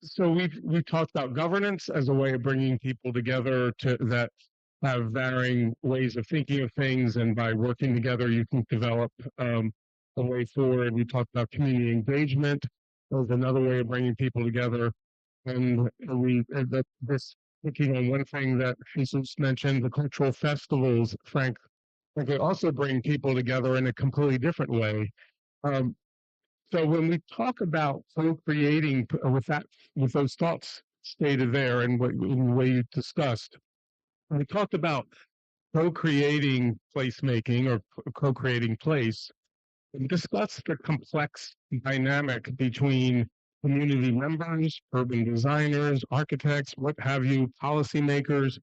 So we've talked about governance as a way of bringing people together that have varying ways of thinking of things, and by working together, you can develop a way forward. We talked about community engagement as another way of bringing people together, and this thinking on one thing that Jesus mentioned, the cultural festivals, Frank, they also bring people together in a completely different way. Um, so when we talk about co-creating with those thoughts stated there, and in the way you discussed, when we talked about co-creating placemaking or co-creating place, we discussed the complex dynamic between community members, urban designers, architects, what have you, policymakers.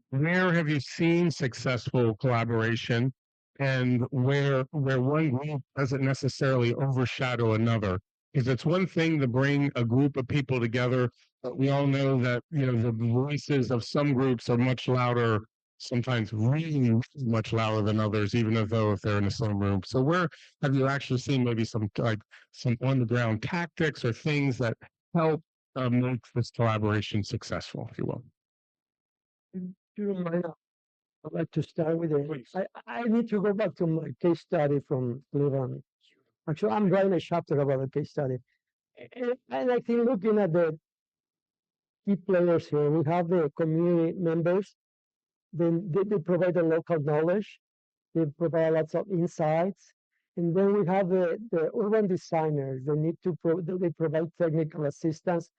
Where have you seen successful collaboration, and where one group doesn't necessarily overshadow another? Because it's one thing to bring a group of people together, but we all know that the voices of some groups are much louder, sometimes really much louder than others, even though if they're in the same room. So where have you actually seen maybe some on the ground tactics or things that help make this collaboration successful, if you will? If you don't mind, I'd like to start with it. Please. I need to go back to my case study from Cleveland. Actually, I'm writing a chapter about a case study. And I think looking at the key players here, we have the community members. They provide the local knowledge. They provide lots of insights. And then we have the urban designers. They provide technical assistance.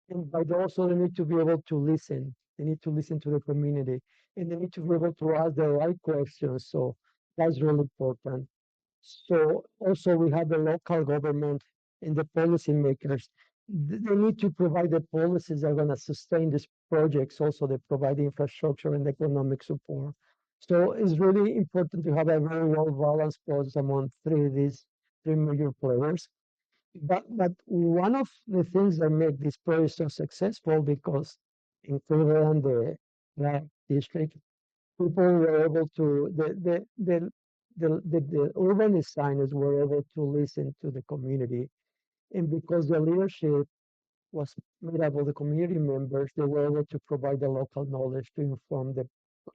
And by also, they need to be able to listen. They need to listen to the community, and they need to be able to ask the right questions. So that's really important. So also we have the local government and the policymakers. They need to provide the policies that are going to sustain these projects. Also, they provide the infrastructure and economic support. So it's really important to have a very well-balanced process among these three major players. But one of the things that make this project so successful, because in Cleveland, the district, people were able to the urban designers were able to listen to the community, and because the leadership was made up of the community members, they were able to provide the local knowledge to inform the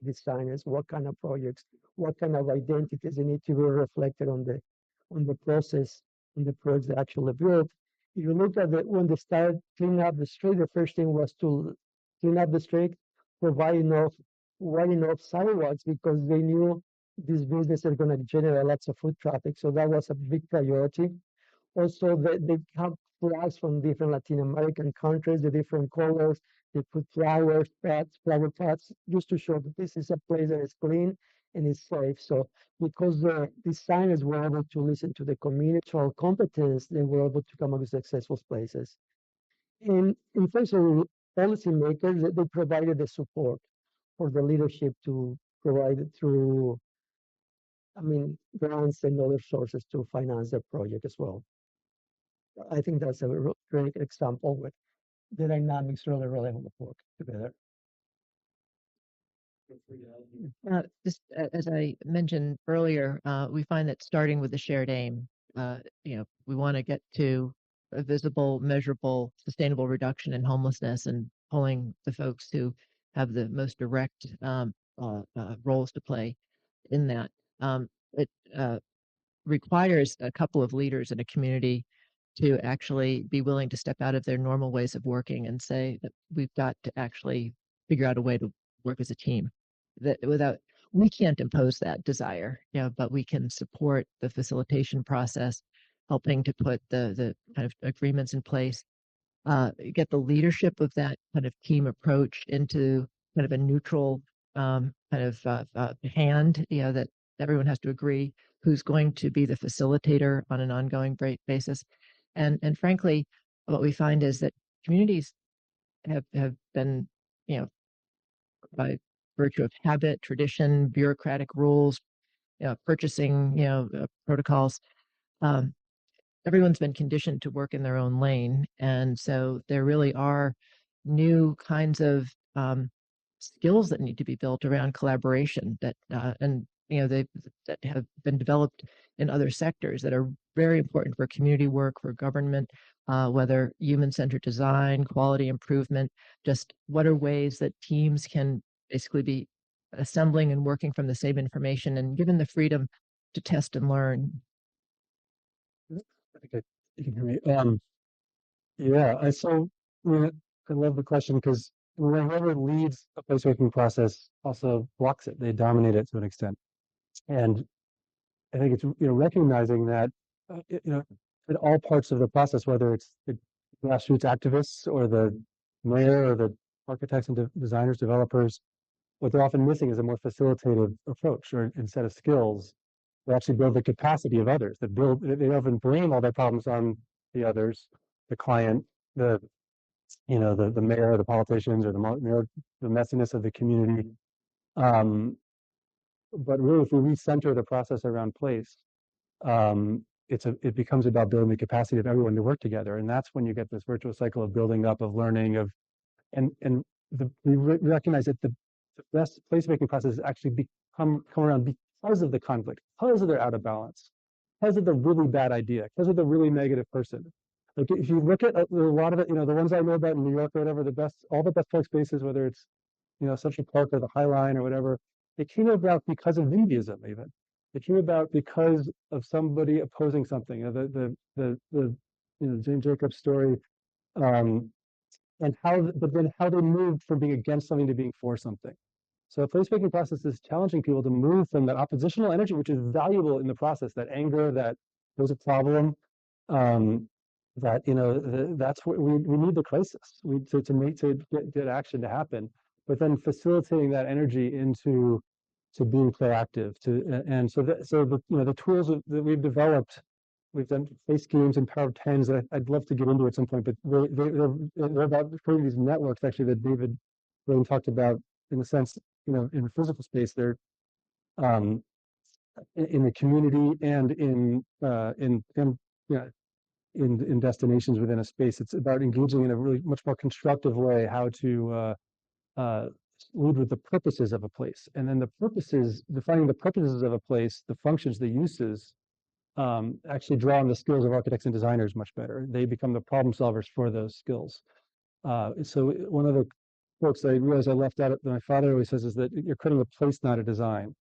designers what kind of projects, what kind of identities they need to be reflected on the process, on the projects they actually built. If you look at when they started cleaning up the street, the first thing was to clean up the street, provide wide enough sidewalks, because they knew this business is going to generate lots of foot traffic. So that was a big priority. Also, they have flags from different Latin American countries, the different colors. They put flower pots, just to show that this is a place that is clean and is safe. So because the designers were able to listen to the community competence, they were able to come up with successful places. And in terms of policymakers, they provided the support for the leadership to provide it through, grants and other sources to finance the project as well. I think that's a great example with the dynamics really work together. Just as I mentioned earlier, we find that starting with a shared aim, we want to get to a visible, measurable, sustainable reduction in homelessness, and pulling the folks who have the most direct roles to play in that. It requires a couple of leaders in a community to actually be willing to step out of their normal ways of working and say that we've got to actually figure out a way to work as a team. That we can't impose that desire, but we can support the facilitation process, helping to put the kind of agreements in place, get the leadership of that kind of team approach into kind of a neutral hand, that everyone has to agree who's going to be the facilitator on an ongoing basis. And frankly, what we find is that communities have been, by virtue of habit, tradition, bureaucratic rules, purchasing, protocols, everyone's been conditioned to work in their own lane. And so there really are new kinds of skills that need to be built around collaboration that have been developed in other sectors that are very important for community work, for government, whether human-centered design, quality improvement, just what are ways that teams can basically be assembling and working from the same information and given the freedom to test and learn. Okay, you can hear me. Yeah, I love the question because whoever leads a placemaking process also blocks it. They dominate it to an extent, and I think it's recognizing that in all parts of the process, whether it's the grassroots activists or the mayor or the architects and designers, developers, what they're often missing is a more facilitative approach or a set of skills that actually build the capacity of others. They often blame all their problems on the others, the client, the mayor, the politicians, or the messiness of the community. But really, if we recenter the process around place, it becomes about building the capacity of everyone to work together, and that's when you get this virtuous cycle of building up, of learning, we recognize that the best placemaking processes actually come around because of the conflict, because of their out of balance, because of the really bad idea, because of the really negative person. Like if you look at a lot of it, the ones I know about in New York or whatever, all the best public spaces, whether it's Central Park or the High Line or whatever, they came about because of NIMBYism even. It came about because of somebody opposing something. The Jane Jacobs story, but then how they moved from being against something to being for something. So a placemaking process is challenging people to move from that oppositional energy, which is valuable in the process, that anger, that there's a problem, that's what we need the crisis to get action to happen, but then facilitating that energy into being proactive the tools that we've developed. We've done place schemes and power of tens that I'd love to get into at some point, but they're about creating these networks actually that David Blaine talked about, in the sense, in the physical space, they're in the community and in destinations within a space. It's about engaging in a really much more constructive way, how to lead with the purposes of a place, and then defining the purposes of a place, the functions, the uses, actually draw on the skills of architects and designers much better. They become the problem solvers for those skills. So one of the quotes I realized I left out, that my father always says, is that you're creating a place, not a design.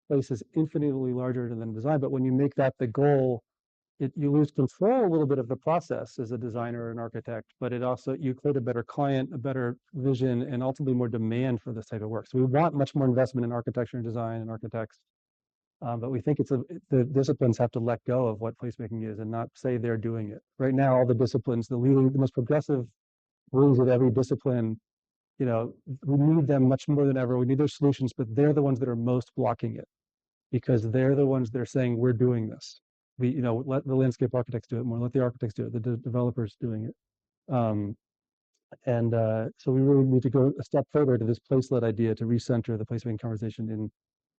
Place is infinitely larger than design, but when you make that the goal, you lose control a little bit of the process as a designer or an architect, but you create a better client, a better vision, and ultimately more demand for this type of work. So we want much more investment in architecture and design and architects. But we think the disciplines have to let go of what placemaking is and not say they're doing it. Right now, all the disciplines, the most progressive wings of every discipline, we need them much more than ever. We need their solutions, but they're the ones that are most blocking it, because they're the ones that are saying, we're doing this. Let the landscape architects do it more, let the architects do it, the developers doing it. So we really need to go a step further to this place-led idea, to recenter the placemaking conversation in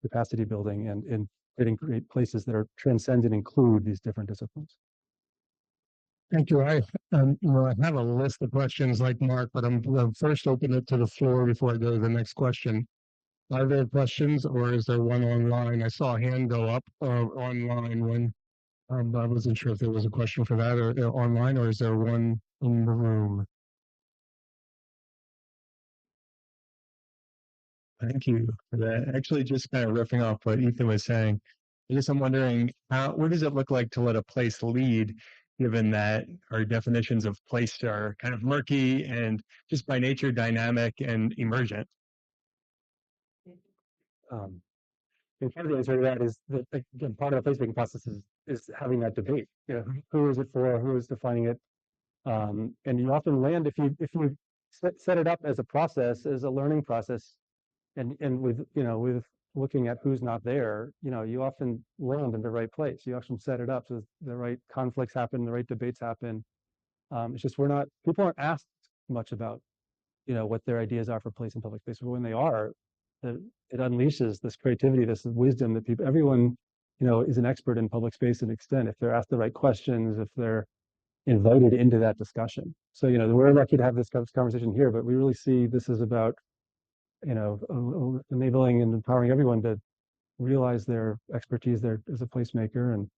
capacity building and in creating great places that are transcend and include these different disciplines. Thank you. I have a list of questions like Mark, but I'm first open it to the floor before I go to the next question. Are there questions, or is there one online? I saw a hand go up online when I wasn't sure if there was a question for that or online, or is there one in the room? Thank you for that. Actually, just kind of riffing off what Ethan was saying, I guess I'm wondering, what does it look like to let a place lead, given that our definitions of place are kind of murky and just by nature dynamic and emergent? And part of the answer to that is that, again, part of the placemaking process is having that debate. Who is it for? Who is defining it? And you often land, if you set it up as a process, as a learning process, and with looking at who's not there, you often land in the right place. You often set it up so the right conflicts happen, the right debates happen. It's just people aren't asked much about what their ideas are for place and public space, but when they are, it unleashes this creativity, this wisdom that everyone is an expert in public space to an extent, if they're asked the right questions, if they're invited into that discussion. So we're lucky to have this conversation here, but we really see this is about enabling and empowering everyone to realize their expertise there as a placemaker, and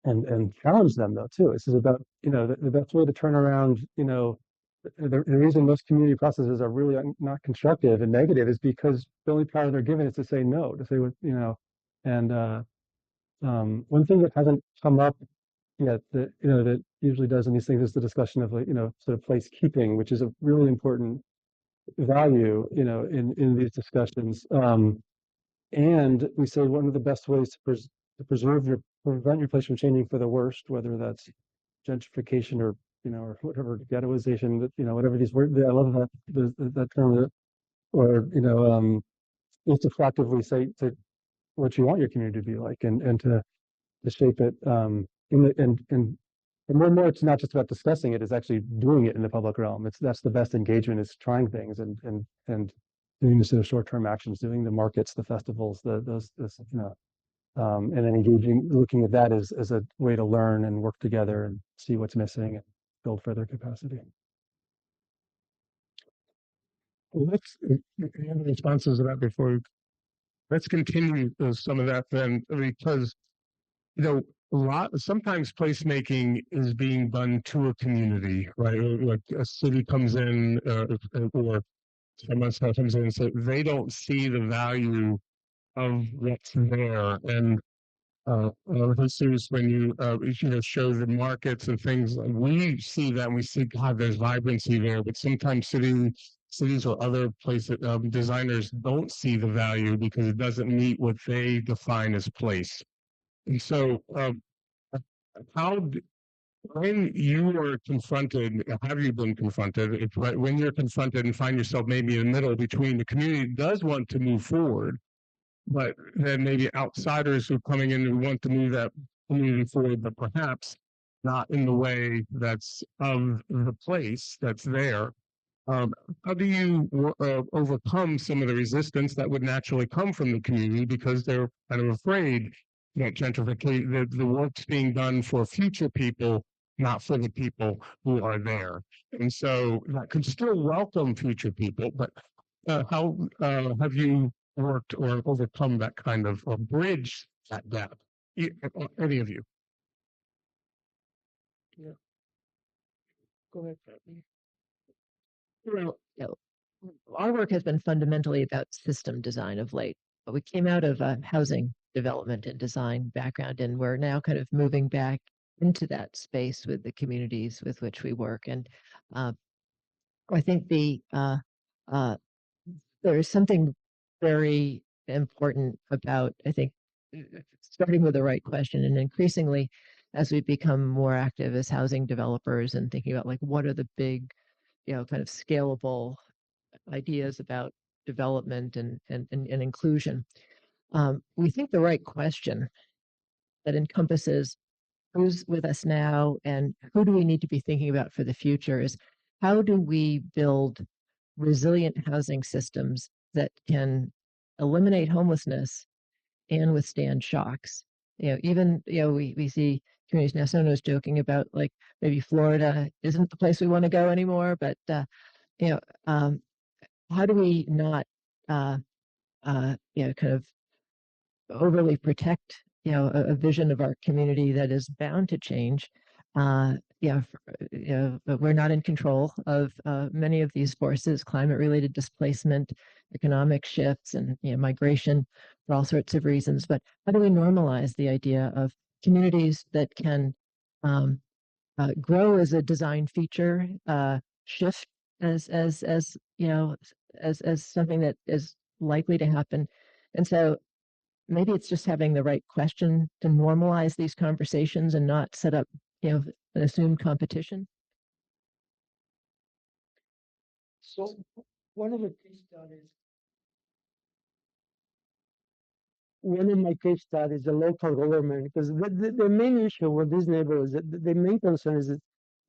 and challenge them though too. This is about, the best way to turn around, the reason most community processes are really not constructive and negative is because the only power they're given is to say no, to say what, and one thing that hasn't come up yet that, that usually does in these things is the discussion of like, sort of place keeping, which is a really important value, in these discussions. And we say one of the best ways to prevent your place from changing for the worst, whether that's gentrification or or whatever, ghettoization, whatever these words. I love that term. Or is to proactively say to what you want your community to be like, and to shape it. And more and more, it's not just about discussing it; it's actually doing it in the public realm. That's the best engagement, is trying things and doing the sort of short-term actions, doing the markets, the festivals, and then looking at that as a way to learn and work together and see what's missing and build further capacity. Well, any other responses to that before let's continue some of that then, because sometimes placemaking is being done to a community, right? Like a city comes in, or someone comes in and says they don't see the value of what's there. And Jesus, when you show the markets and things, we see that and we see, God, there's vibrancy there. But sometimes cities or other places, designers don't see the value because it doesn't meet what they define as place. And so, when you are confronted, have you been confronted? When you're confronted and find yourself maybe in the middle between the community does want to move forward, but then maybe outsiders who are coming in who want to move that community forward, but perhaps not in the way that's of the place that's there. How do you overcome some of the resistance that would naturally come from the community because they're kind of afraid that gentrification, the work's being done for future people, not for the people who are there, and so that could still welcome future people, but how have you worked or overcome that kind of, or bridge that gap? Any of you? Yeah. Go ahead. Well, our work has been fundamentally about system design of late, but we came out of a housing development and design background, and we're now kind of moving back into that space with the communities with which we work. And I think there is something very important about, I think, starting with the right question, and increasingly as we become more active as housing developers and thinking about like what are the big, kind of scalable ideas about development and inclusion. We think the right question that encompasses who's with us now and who do we need to be thinking about for the future is how do we build resilient housing systems that can eliminate homelessness and withstand shocks. Even we see communities now. Someone was joking about like maybe Florida isn't the place we want to go anymore, but how do we not kind of overly protect a vision of our community that is bound to change. But we're not in control of many of these forces: climate-related displacement, economic shifts, and migration for all sorts of reasons. But how do we normalize the idea of communities that can grow as a design feature, shift as something that is likely to happen, and so maybe it's just having the right question to normalize these conversations and not set up, an assumed competition. So one of the case studies, one of my case studies, the local government, because the main issue with these neighborhoods, the main concern is that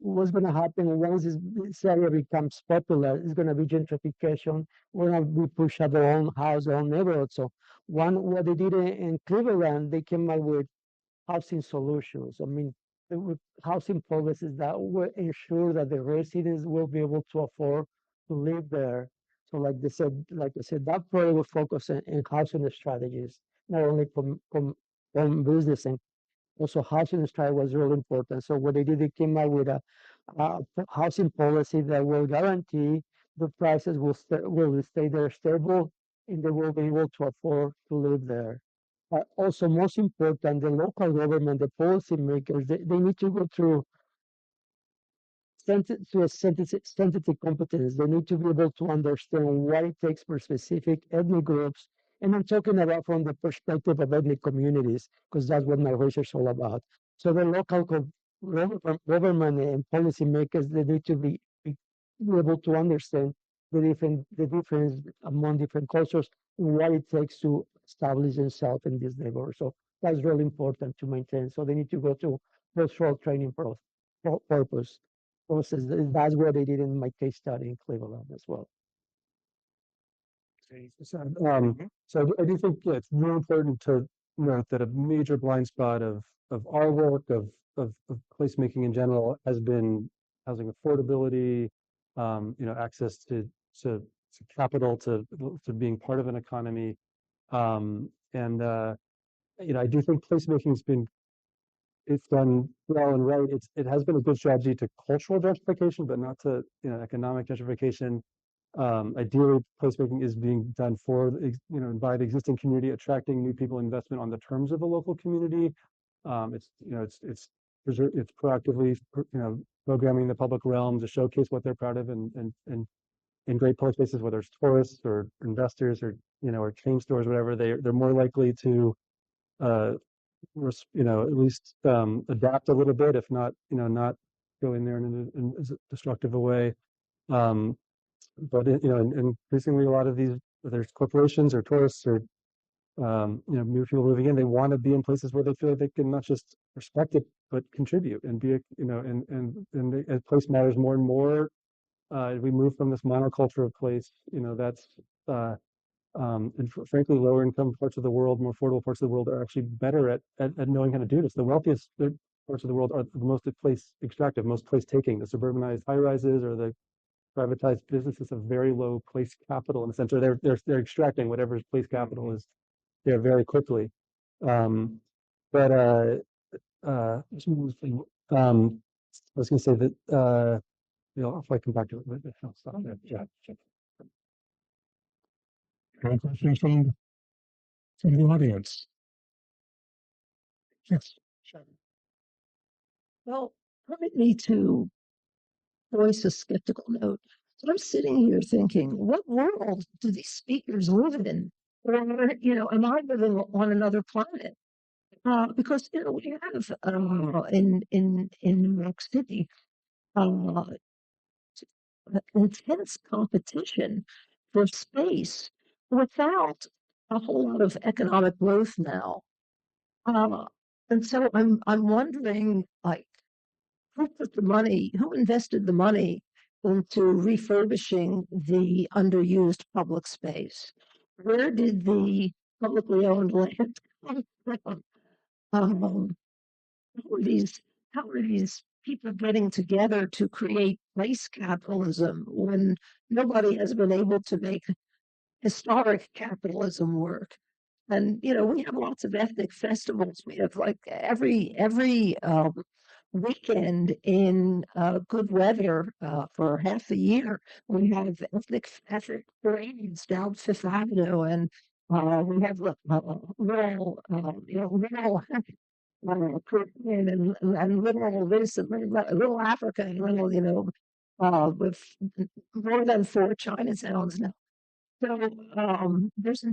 what's going to happen once this area becomes popular is going to be gentrification. We're going to be pushed out their own house, their own neighborhood. So what they did in Cleveland, they came up with housing solutions. I mean, with housing policies that will ensure that the residents will be able to afford to live there. So like I said, that project will focus in housing strategies, not only from business. Also, housing style was really important. So what they did, they came out with a housing policy that will guarantee the prices will stay there stable, and they will be able to afford to live there. Also, most important, the local government, the policymakers, they need to go through to a sensitive competence. They need to be able to understand what it takes for specific ethnic groups. And I'm talking about from the perspective of ethnic communities, because that's what my research is all about. So the local government and policymakers, they need to be able to understand the difference among different cultures, what it takes to establish themselves in this neighborhood. So that's really important to maintain. So they need to go to cultural training purpose process. That's what they did in my case study in Cleveland as well. So I do think it's really important to note that a major blind spot of our work, of placemaking in general, has been housing affordability, access to capital, to being part of an economy. I do think placemaking it's done well and right. It has been a good strategy to cultural gentrification, but not to economic gentrification. Ideally, placemaking is being done for by the existing community, attracting new people, investment on the terms of the local community. It's proactively programming the public realm to showcase what they're proud of, and in great public spaces, whether it's tourists or investors or or chain stores, whatever, they're more likely to at least adapt a little bit, if not not go in there in a destructive a way. But increasingly, a lot of these, whether it's corporations or tourists or new people moving in, they want to be in places where they feel like they can not just respect it but contribute and be as place matters more and more. We move from this monoculture of place, that's and frankly, lower income parts of the world, more affordable parts of the world, are actually better at knowing how to do this. The wealthiest parts of the world are the most place extractive, most place taking. The suburbanized high rises or the privatized businesses have very low place capital in the sense, or they're extracting whatever place capital is there very quickly. But I was going to say that if I come back to it, I'll stop there. Yeah. Any questions from the audience? Yes. Sure. Well, permit me to voice a skeptical note. So I'm sitting here thinking, what world do these speakers live in? Or, am I living on another planet? Because, we have in New York City intense competition for space without a whole lot of economic growth now. And so I'm wondering, like, who invested the money into refurbishing the underused public space? Where did the publicly owned land come from? How are these people getting together to create place capitalism when nobody has been able to make historic capitalism work? And we have lots of ethnic festivals. We have like every weekend in good weather for half the year. We have ethnic parades down Fifth Avenue, and we have rural, Caribbean and little this and little Africa and little, with more than 4 Chinatowns now. So there's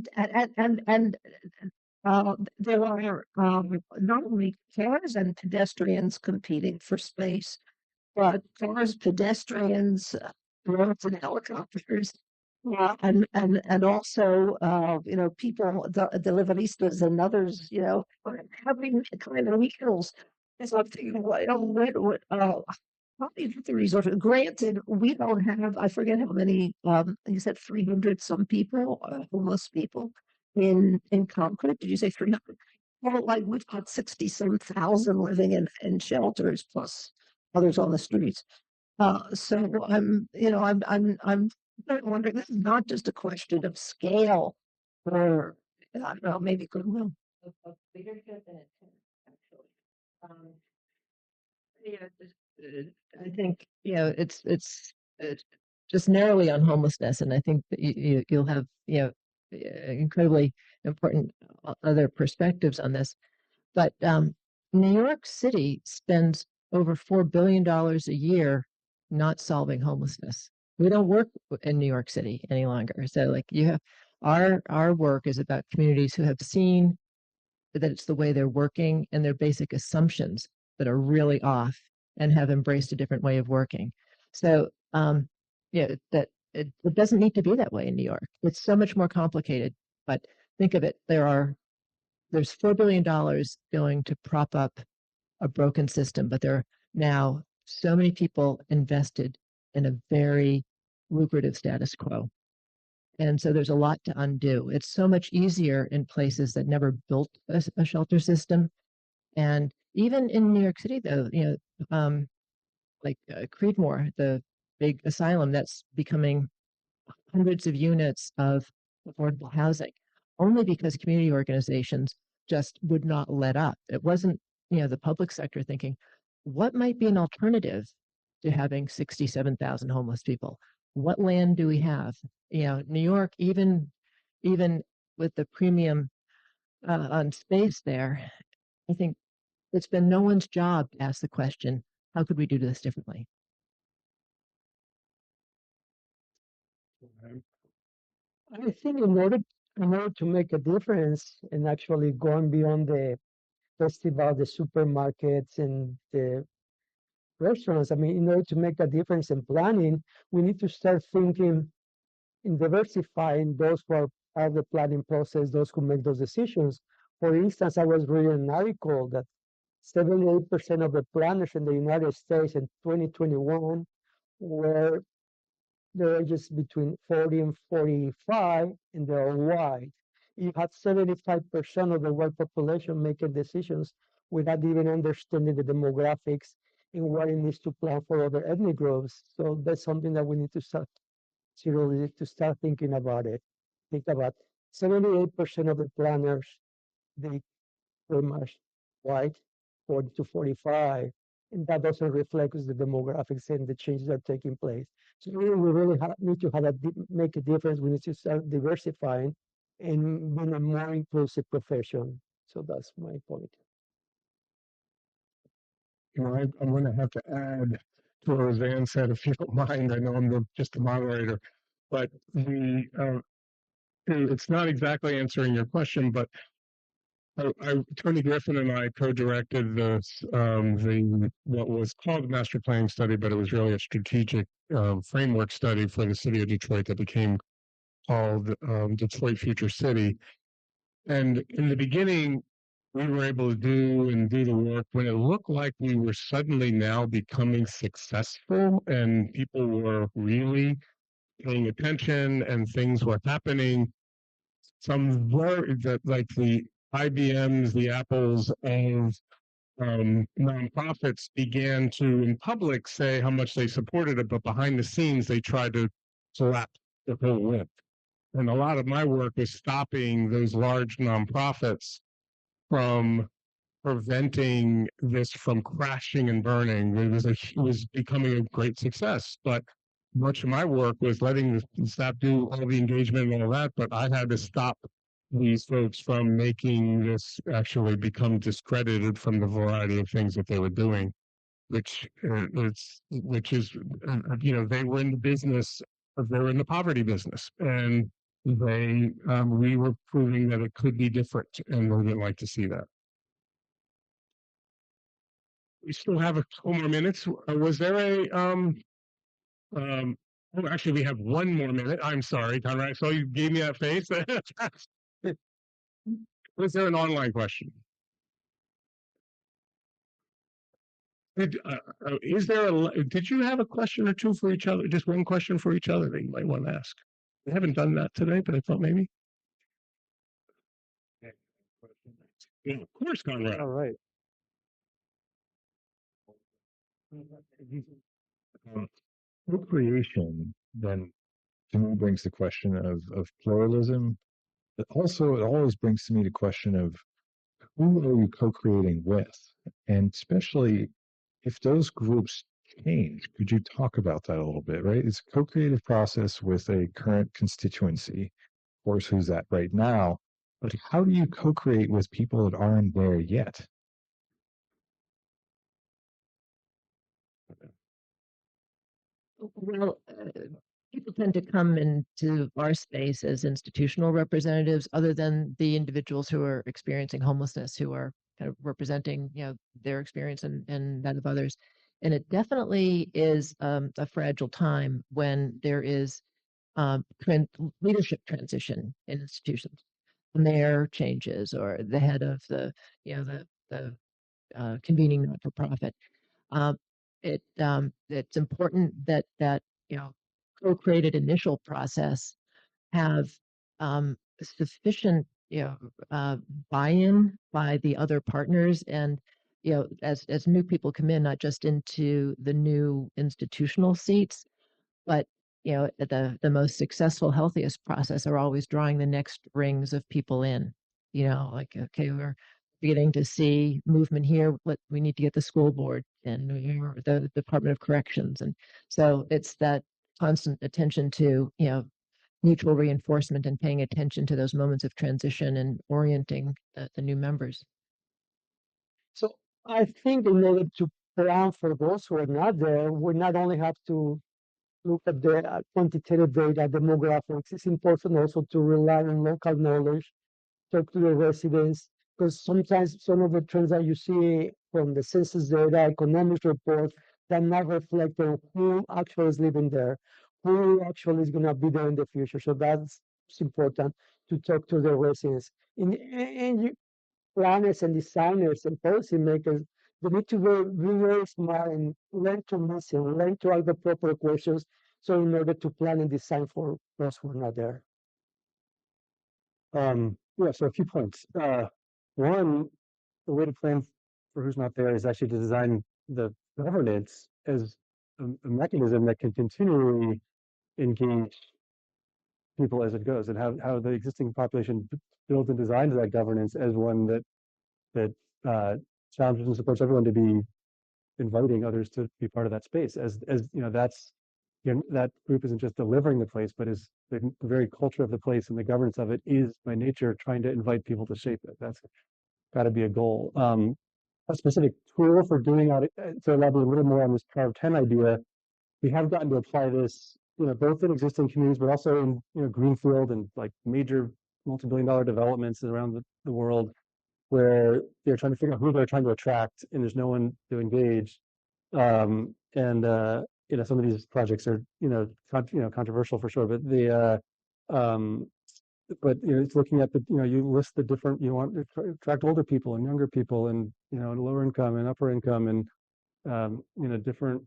there are not only cars and pedestrians competing for space, but cars, pedestrians, drones, and helicopters, and also people, the deliveristas and others, are having kind of wheels. So I'm thinking, how do you get the resources? Granted, we don't have, I forget how many, you said 300 some people, homeless people in Concord. Did you say 300? Well, like we've got 60 some thousand living in shelters, plus others on the streets. So I'm wondering, this is not just a question of scale or, I don't know, maybe goodwill. Of leadership and intent, actually. Um, I think it's just narrowly on homelessness, and I think that you'll have incredibly important other perspectives on this. But New York City spends over $4 billion a year not solving homelessness. We don't work in New York City any longer. So like you have our work is about communities who have seen that it's the way they're working and their basic assumptions that are really off and have embraced a different way of working. So that it doesn't need to be that way in New York. It's so much more complicated. But think of it, there's $4 billion going to prop up a broken system, but there are now so many people invested in a very lucrative status quo. And so there's a lot to undo. It's so much easier in places that never built a shelter system. And even in New York City, though, like Creedmoor, the big asylum that's becoming hundreds of units of affordable housing, only because community organizations just would not let up. It wasn't, the public sector thinking, what might be an alternative to having 67,000 homeless people? What land do we have? New York, even with the premium on space there, I think it's been no one's job to ask the question, how could we do this differently? I think in order to make a difference and actually going beyond the festival, the supermarkets and the restaurants, I mean, in order to make a difference in planning, we need to start thinking in diversifying those who are part of the planning process, those who make those decisions. For instance, I was reading an article that 78% of the planners in the United States in 2021 were the ages between 40 and 45, and they're white. You have 75% of the white population making decisions without even understanding the demographics and what it needs to plan for other ethnic groups. So that's something that we need to start seriously to start thinking about it. Think about 78% of the planners, they pretty much white, 40 to 45, and that doesn't reflect the demographics and the changes that are taking place. So we really need to have make a difference. We need to start diversifying and being a more inclusive profession. So that's my point. I'm going to have to add to what Rosanne said, if you don't mind. I know I'm just a moderator, but it's not exactly answering your question, but Tony Griffin and I co-directed the what was called the master planning study, but it was really a strategic framework study for the city of Detroit that became called Detroit Future City. And in the beginning, we were able to do the work when it looked like we were suddenly now becoming successful and people were really paying attention and things were happening. Some were that like the IBMs, the Apples of nonprofits began to, in public, say how much they supported it, but behind the scenes, they tried to collapse the whole lift. And a lot of my work was stopping those large nonprofits from preventing this from crashing and burning. It was becoming a great success, but much of my work was letting the staff do all the engagement and all that, but I had to stop these folks from making this actually become discredited from the variety of things that they were doing, which is they were in the business, they were in the poverty business, and we were proving that it could be different, and we didn't like to see that. We still have a couple more minutes. Was there a oh, actually, we have one more minute. I'm sorry, Conrad. I saw you gave me that face. Was there an online question? Is there did you have a question or two for each other? Just one question for each other that you might want to ask. We haven't done that today, but I thought maybe. Yeah, of course, Conrad. All right. Co-creation then to me brings the question of pluralism, but also it always brings to me the question of who are you co-creating with? And especially if those groups change, could you talk about that a little bit, right? It's a co-creative process with a current constituency, of course, who's that right now, but how do you co-create with people that aren't there yet? Well, people tend to come into our space as institutional representatives, other than the individuals who are experiencing homelessness, who are kind of representing, their experience and that of others. And it definitely is a fragile time when there is leadership transition in institutions. The mayor changes, or the head of the convening not for profit. Um, it's important that co-created initial process have sufficient buy-in by the other partners, and as new people come in, not just into the new institutional seats, but the most successful, healthiest process are always drawing the next rings of people in. Like, okay, we're beginning to see movement here. We need to get the school board and the Department of Corrections, and so it's that constant attention to mutual reinforcement and paying attention to those moments of transition and orienting the new members. So I think in order to plan for those who are not there, we not only have to look at the quantitative data, demographics, it's important also to rely on local knowledge, talk to the residents, because sometimes some of the trends that you see from the census data, economic report, that not reflect on who actually is living there, who actually is going to be there in the future. So that's important to talk to the residents. And planners and designers and policymakers, they need to be very smart and learn to listen, learn to ask the proper questions. So in order to plan and design for those who are not there. Yeah, so a few points. One, the way to plan for who's not there is actually to design the governance as a mechanism that can continually engage people as it goes, and how the existing population builds and designs that governance as one that challenges and supports everyone to be inviting others to be part of that space. As that's that group isn't just delivering the place, but is the very culture of the place, and the governance of it is by nature trying to invite people to shape it. That's got to be a goal. A specific tool for doing that, to elaborate a little more on this Power of 10 idea, we have gotten to apply this, both in existing communities, but also in, greenfield and like major multi-billion-dollar developments around the world, where they're trying to figure out who they're trying to attract, and there's no one to engage. Some of these projects are, controversial for sure, but it's looking at you list the different, you want to attract older people and younger people, and lower income and upper income, and different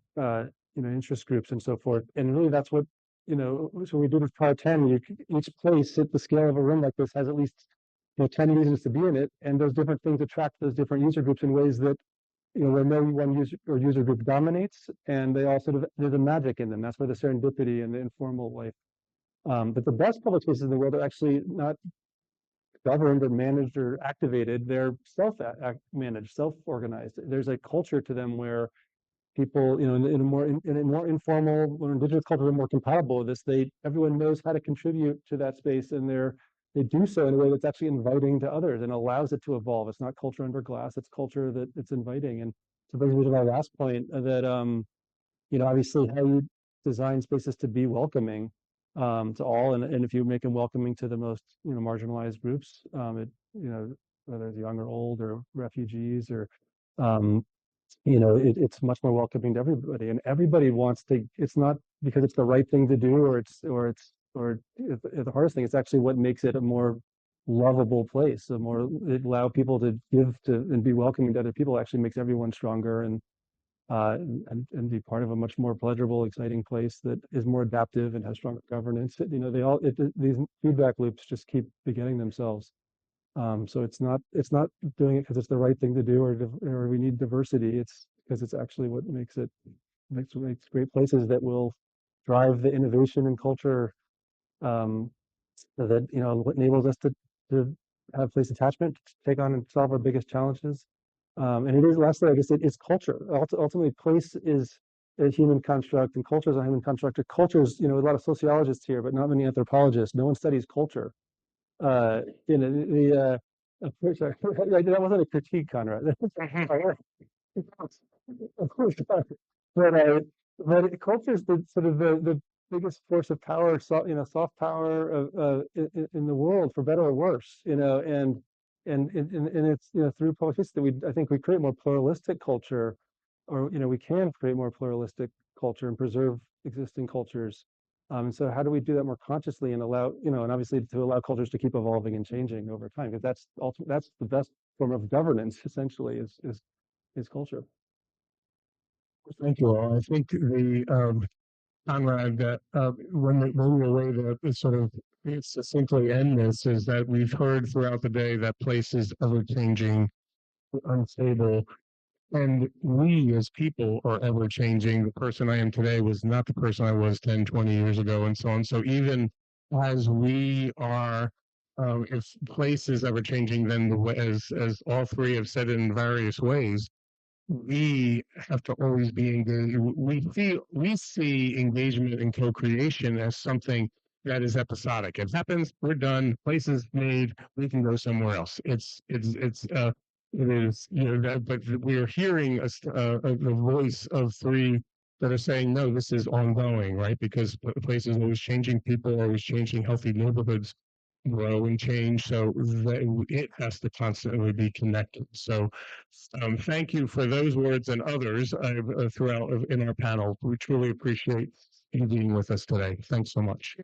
interest groups and so forth. And really that's what, so we do this Power 10, each place at the scale of a room like this has at least 10 reasons to be in it, and those different things attract those different user groups in ways that, where no one user group dominates, and they also, there's a magic in them. That's where the serendipity and the informal life. But the best public spaces in the world are actually not governed or managed or activated. They're self-managed, self-organized. There's a culture to them where people, in a more informal, or indigenous culture, are more compatible with this. Everyone knows how to contribute to that space, and they do so in a way that's actually inviting to others and allows it to evolve. It's not culture under glass; it's culture that it's inviting. And to bring me to my last point, that obviously how you design spaces to be welcoming to all, and if you make them welcoming to the most marginalized groups, whether it's young or old or refugees or it's much more welcoming to everybody, and everybody wants to. It's not because it's the right thing to do, or the hardest thing. It's actually what makes it a more lovable place. It allow people to give to and be welcoming to other people. Actually makes everyone stronger, and be part of a much more pleasurable, exciting place that is more adaptive and has stronger governance. These feedback loops just keep begetting themselves. So it's not doing it because it's the right thing to do, or we need diversity. It's because it's actually what makes great places that will drive the innovation and culture, that what enables us to have place attachment to take on and solve our biggest challenges. And it is, lastly, I guess it's culture. Ultimately, place is a human construct and culture is a human construct. Cultures, a lot of sociologists here, but not many anthropologists. No one studies culture. Sorry, that wasn't a critique, Conrad. Of course, but culture is the sort of the biggest force of power, soft power in the world, for better or worse, and it's through public history that I think we create more pluralistic culture, or we can create more pluralistic culture and preserve existing cultures. And so how do we do that more consciously and allow, and obviously to allow cultures to keep evolving and changing over time, because that's the best form of governance, essentially, is culture. Thank you all. I think Conrad, that when the way to sort of succinctly end this is that we've heard throughout the day that place is ever changing, unstable, and we as people are ever changing. The person I am today was not the person I was 10, 20 years ago, and so on. So even as we are, if place is ever changing, then the way, as all three have said in various ways, we have to always be engaged. We see engagement and co-creation as something that is episodic. It happens, we're done, place is made, we can go somewhere else. It is, but we're hearing the voice of three that are saying, no, this is ongoing, right? Because the place is always changing, people are always changing, healthy neighborhoods grow and change, so it has to constantly be connected. So thank you for those words and others throughout in our panel. We truly appreciate you being with us today. Thanks so much.